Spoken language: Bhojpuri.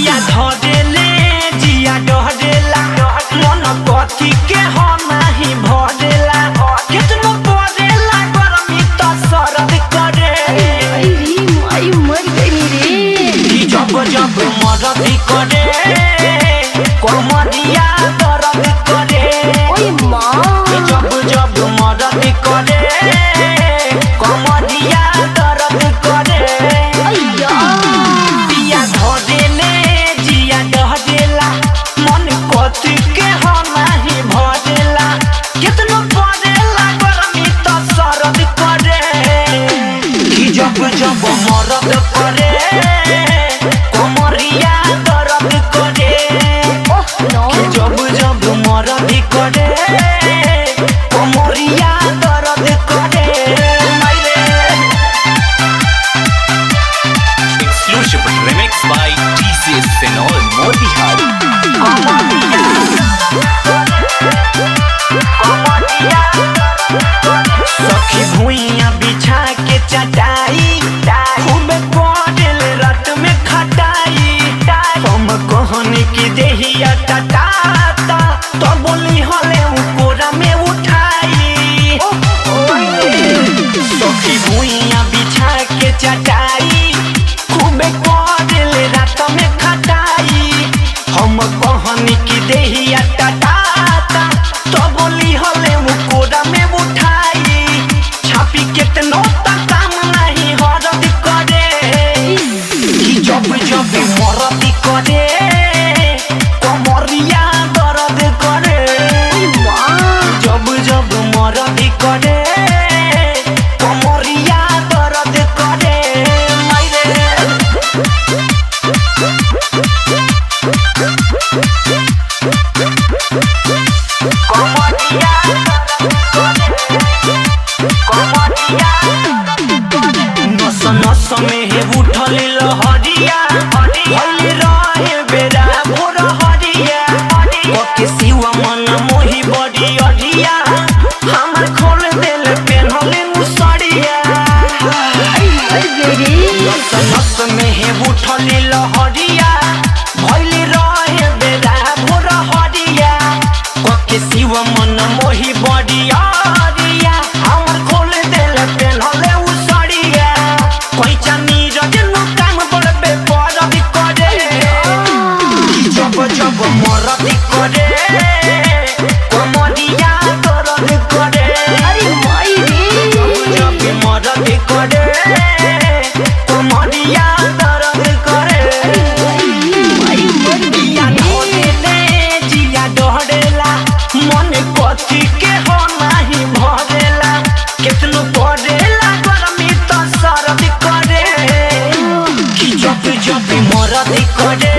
पिया धरेले जिया डहरेला मन कथी के हो नहीं भरेला कितनो पड़ेला गरमी तो सरद करे आई मर गई रे जब जब मरद करे कमरिया दर्द करे ओए माँ जब जब मरद करे कमरिया दर्द करे अय्या पिया धरेले जिया डहरेला मन कथी के हो नहीं भरेला कितनो पड़ेला गरमी तो सरद करे जब जब मरद करे कमरिया दर्द करे ओह नो जब जब मरद करे कमरिया दर्द करे मायरे Exclusive remix by TCS Senol Motihari. सखी भुइया बिछा के चटाई खूब पड़ल रात में खटाई हम कहनी की देहिया टटाता तो बोली हले कोरा में उठाई सखी भुइया बिछा के चटाई खूब पड़ल रात में खटाई हम कहनी की देहिया टटाता तो बोली हले कोरा में उठाई छापी कितनो तक काम नहीं हरद करे जब जब मरद करे कमरिया दर्द करे जब जब मरद करे कमरिया दर्द करे मायरे कमरिया नस नस में हे उठल लहरिया भल रहे बेरा भोर हरिया ओके सिवा मन मोही बड़ी अरिया हमर खोल देल पेन्हले मुसरिया नस नस में हे उठल लहरिया भल रहे बेरा भोर हरिया ओके सिवा मन मोही बड़ी अरिया हमर खोल देल पेन्हले उसरिया कोई चानी रजनु काम बड़बे परद करे जब जब मरद करे कमरिया दर्द करे अरे माई रे जब मरद करे कमरिया दर्द करे आई मर पिया धरेले जिया डहरेला मन कथी के हो नहीं भरेला कितनो पड़ेला गरमी तो सरद करे जब जब मरद करे